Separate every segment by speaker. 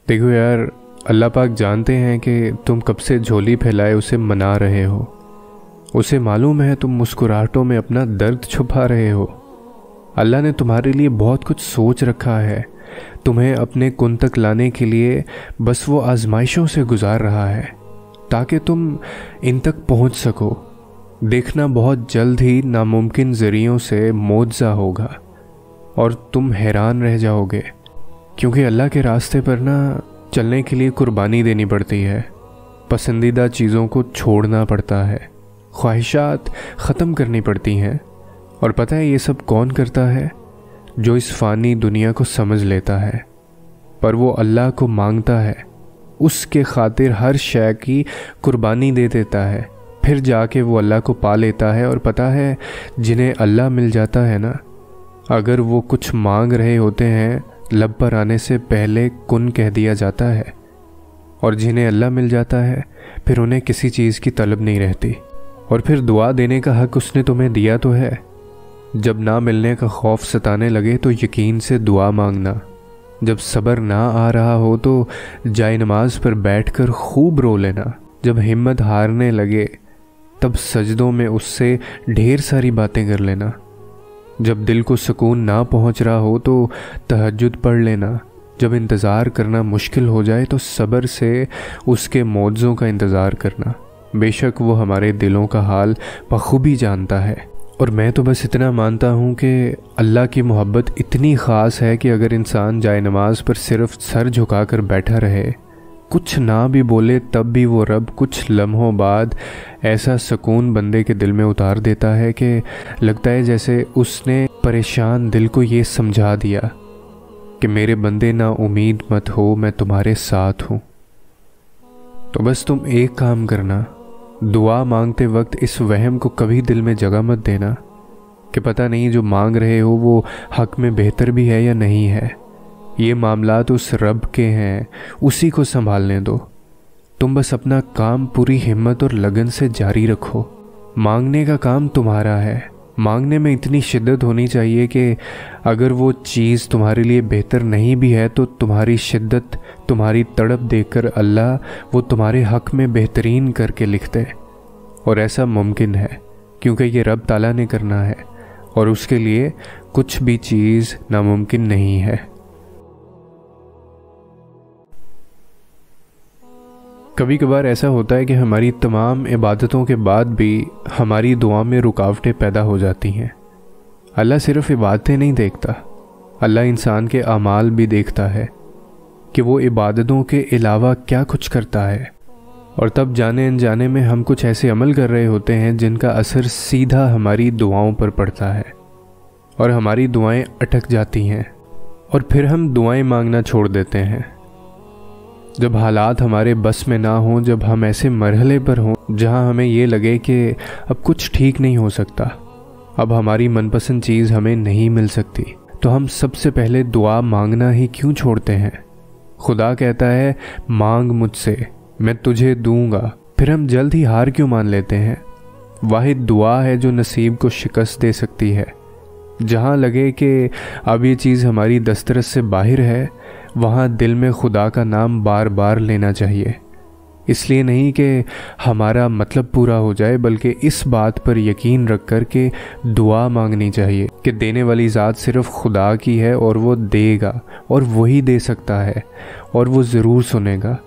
Speaker 1: देखो यार, अल्लाह पाक जानते हैं कि तुम कब से झोली फैलाए उसे मना रहे हो। उसे मालूम है तुम मुस्कुराहटों में अपना दर्द छुपा रहे हो। अल्लाह ने तुम्हारे लिए बहुत कुछ सोच रखा है। तुम्हें अपने कुन तक लाने के लिए बस वो आजमाइशों से गुजार रहा है ताकि तुम इन तक पहुंच सको। देखना बहुत जल्द ही नामुमकिन ज़रियों से मोज़ा होगा और तुम हैरान रह जाओगे, क्योंकि अल्लाह के रास्ते पर ना चलने के लिए कुर्बानी देनी पड़ती है। पसंदीदा चीज़ों को छोड़ना पड़ता है, ख्वाहिशात ख़त्म करनी पड़ती हैं। और पता है ये सब कौन करता है? जो इस फ़ानी दुनिया को समझ लेता है, पर वो अल्लाह को मांगता है, उसके खातिर हर शय की कुर्बानी दे देता है, फिर जाके वो अल्लाह को पा लेता है। और पता है जिन्हें अल्लाह मिल जाता है ना, अगर वो कुछ मांग रहे होते हैं लब पर आने से पहले कुन कह दिया जाता है। और जिन्हें अल्लाह मिल जाता है फिर उन्हें किसी चीज़ की तलब नहीं रहती। और फिर दुआ देने का हक उसने तुम्हें दिया तो है। जब ना मिलने का खौफ सताने लगे तो यकीन से दुआ मांगना। जब सब्र ना आ रहा हो तो जाए नमाज पर बैठकर खूब रो लेना। जब हिम्मत हारने लगे तब सजदों में उससे ढेर सारी बातें कर लेना। जब दिल को सुकून ना पहुंच रहा हो तो तहज्जुद पढ़ लेना। जब इंतज़ार करना मुश्किल हो जाए तो सब्र से उसके मौज़ों का इंतज़ार करना। बेशक वो हमारे दिलों का हाल बखूबी जानता है। और मैं तो बस इतना मानता हूँ कि अल्लाह की मोहब्बत इतनी ख़ास है कि अगर इंसान जाए नमाज पर सिर्फ सर झुकाकर बैठा रहे, कुछ ना भी बोले, तब भी वो रब कुछ लम्हों बाद ऐसा सुकून बंदे के दिल में उतार देता है कि लगता है जैसे उसने परेशान दिल को ये समझा दिया कि मेरे बंदे ना उम्मीद मत हो, मैं तुम्हारे साथ हूँ। तो बस तुम एक काम करना, दुआ मांगते वक्त इस वहम को कभी दिल में जगह मत देना कि पता नहीं जो मांग रहे हो वो हक में बेहतर भी है या नहीं है। ये मामलात उस रब के हैं, उसी को संभालने दो। तुम बस अपना काम पूरी हिम्मत और लगन से जारी रखो। मांगने का काम तुम्हारा है। मांगने में इतनी शिद्दत होनी चाहिए कि अगर वो चीज़ तुम्हारे लिए बेहतर नहीं भी है तो तुम्हारी शिद्दत, तुम्हारी तड़प देखकर अल्लाह वो तुम्हारे हक में बेहतरीन करके लिख दे। और ऐसा मुमकिन है क्योंकि ये रब ताला ने करना है और उसके लिए कुछ भी चीज़ नामुमकिन नहीं है। कभी कभार ऐसा होता है कि हमारी तमाम इबादतों के बाद भी हमारी दुआ में रुकावटें पैदा हो जाती हैं। अल्लाह सिर्फ इबादतें नहीं देखता, अल्लाह इंसान के अमाल भी देखता है कि वो इबादतों के अलावा क्या कुछ करता है। और तब जाने अनजाने में हम कुछ ऐसे अमल कर रहे होते हैं जिनका असर सीधा हमारी दुआओं पर पड़ता है और हमारी दुआएं अटक जाती हैं और फिर हम दुआएं मांगना छोड़ देते हैं। जब हालात हमारे बस में ना हों, जब हम ऐसे मरहले पर हों जहां हमें ये लगे कि अब कुछ ठीक नहीं हो सकता, अब हमारी मनपसंद चीज़ हमें नहीं मिल सकती, तो हम सबसे पहले दुआ मांगना ही क्यों छोड़ते हैं? खुदा कहता है मांग मुझसे, मैं तुझे दूंगा। फिर हम जल्द ही हार क्यों मान लेते हैं? वाहिद दुआ है जो नसीब को शिकस्त दे सकती है। जहाँ लगे कि अब ये चीज़ हमारी दस्तरस से बाहर है, वहाँ दिल में खुदा का नाम बार बार लेना चाहिए। इसलिए नहीं कि हमारा मतलब पूरा हो जाए, बल्कि इस बात पर यकीन रख कर के दुआ मांगनी चाहिए कि देने वाली ज़ात सिर्फ खुदा की है और वो देगा और वही दे सकता है और वो ज़रूर सुनेगा।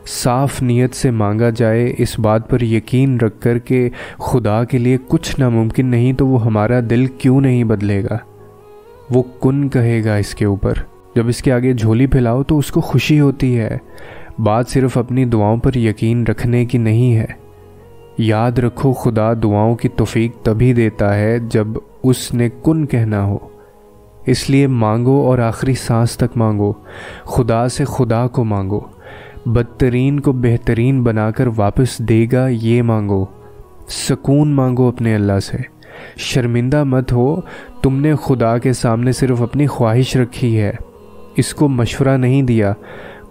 Speaker 1: साफ नीयत से मांगा जाए, इस बात पर यकीन रख कर के खुदा के लिए कुछ नामुमकिन नहीं, तो वो हमारा दिल क्यों नहीं बदलेगा? वो कुन कहेगा इसके ऊपर। जब इसके आगे झोली फैलाओ तो उसको खुशी होती है। बात सिर्फ अपनी दुआओं पर यकीन रखने की नहीं है। याद रखो खुदा दुआओं की तौफीक तभी देता है जब उसने कुन कहना हो। इसलिए मांगो और आखिरी सांस तक मांगो। खुदा से खुदा को मांगो। बदतरीन को बेहतरीन बनाकर वापस देगा ये मांगो। सुकून मांगो अपने अल्लाह से। शर्मिंदा मत हो, तुमने खुदा के सामने सिर्फ अपनी ख्वाहिश रखी है, इसको मशवरा नहीं दिया।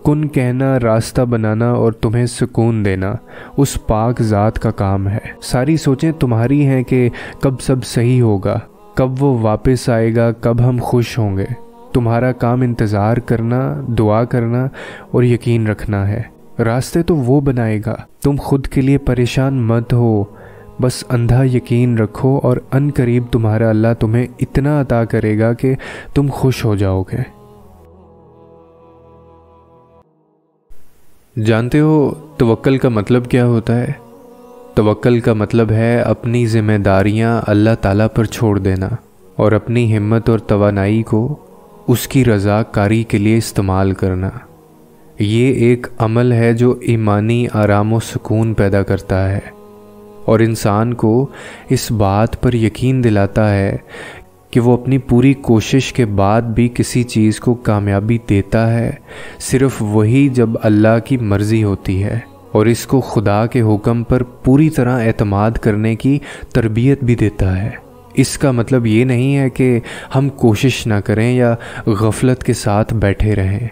Speaker 1: कुन कहना, रास्ता बनाना और तुम्हें सुकून देना उस पाक ज़ात का काम है। सारी सोचें तुम्हारी हैं कि कब सब सही होगा, कब वो वापस आएगा, कब हम खुश होंगे। तुम्हारा काम इंतज़ार करना, दुआ करना और यकीन रखना है। रास्ते तो वो बनाएगा, तुम खुद के लिए परेशान मत हो, बस अंधा यकीन रखो और अनकरीब तुम्हारा अल्लाह तुम्हें इतना अता करेगा कि तुम खुश हो जाओगे। जानते हो तवक्कल का मतलब क्या होता है? तवक्कल का मतलब है अपनी ज़िम्मेदारियां अल्लाह ताला पर छोड़ देना और अपनी हिम्मत और तवानाई को उसकी रज़ाकारी के लिए इस्तेमाल करना। ये एक अमल है जो ईमानी आराम और सुकून पैदा करता है और इंसान को इस बात पर यकीन दिलाता है कि वो अपनी पूरी कोशिश के बाद भी किसी चीज़ को कामयाबी देता है सिर्फ़ वही जब अल्लाह की मर्ज़ी होती है, और इसको खुदा के हुक्म पर पूरी तरह एतमाद करने की तरबियत भी देता है। इसका मतलब ये नहीं है कि हम कोशिश ना करें या गफलत के साथ बैठे रहें,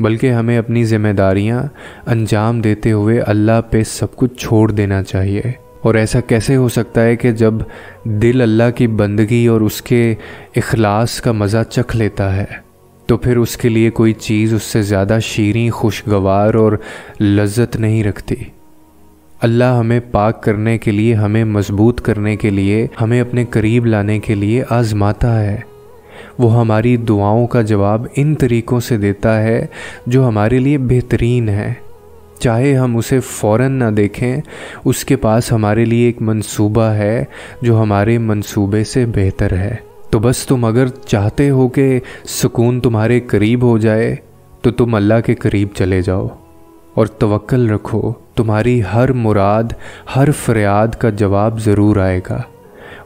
Speaker 1: बल्कि हमें अपनी ज़िम्मेदारियां अंजाम देते हुए अल्लाह पे सब कुछ छोड़ देना चाहिए। और ऐसा कैसे हो सकता है कि जब दिल अल्लाह की बंदगी और उसके इखलास का मज़ा चख लेता है तो फिर उसके लिए कोई चीज़ उससे ज़्यादा शीरीं, खुशगवार और लज्जत नहीं रखती। अल्लाह हमें पाक करने के लिए, हमें मजबूत करने के लिए, हमें अपने करीब लाने के लिए आज़माता है। वो हमारी दुआओं का जवाब इन तरीक़ों से देता है जो हमारे लिए बेहतरीन है। चाहे हम उसे फ़ौरन ना देखें, उसके पास हमारे लिए एक मंसूबा है जो हमारे मंसूबे से बेहतर है। तो बस तुम अगर चाहते हो कि सुकून तुम्हारे करीब हो जाए तो तुम अल्लाह के करीब चले जाओ और तवक्कल रखो। तुम्हारी हर मुराद, हर फरियाद का जवाब ज़रूर आएगा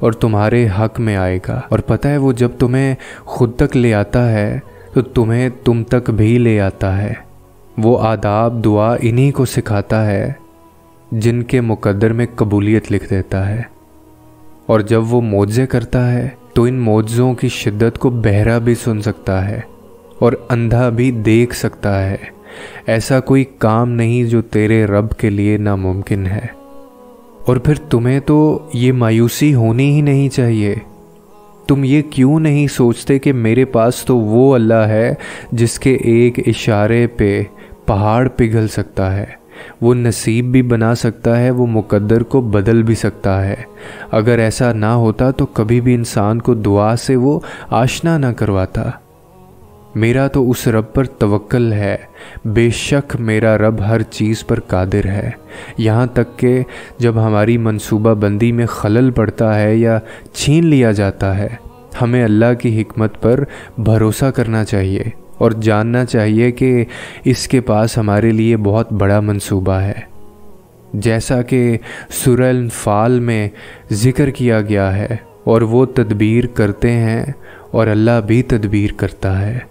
Speaker 1: और तुम्हारे हक़ में आएगा। और पता है वो जब तुम्हें खुद तक ले आता है तो तुम्हें तुम तक भी ले आता है। वो आदाब दुआ इन्हीं को सिखाता है जिनके मुकद्दर में कबूलियत लिख देता है। और जब वो मोज़े करता है तो इन मोज़ों की शिद्दत को बहरा भी सुन सकता है और अंधा भी देख सकता है। ऐसा कोई काम नहीं जो तेरे रब के लिए नामुमकिन है। और फिर तुम्हें तो ये मायूसी होनी ही नहीं चाहिए। तुम ये क्यों नहीं सोचते कि मेरे पास तो वो अल्लाह है जिसके एक इशारे पे पहाड़ पिघल सकता है, वो नसीब भी बना सकता है, वो मुकद्दर को बदल भी सकता है। अगर ऐसा ना होता तो कभी भी इंसान को दुआ से वो आशना ना करवाता। मेरा तो उस रब पर तवक्कल है। बेशक मेरा रब हर चीज़ पर कादिर है। यहाँ तक कि जब हमारी मंसूबा बंदी में खलल पड़ता है या छीन लिया जाता है, हमें अल्लाह की हिकमत पर भरोसा करना चाहिए और जानना चाहिए कि इसके पास हमारे लिए बहुत बड़ा मंसूबा है। जैसा कि सूरह अल-फाल में ज़िक्र किया गया है, और वो तदबीर करते हैं और अल्लाह भी तदबीर करता है।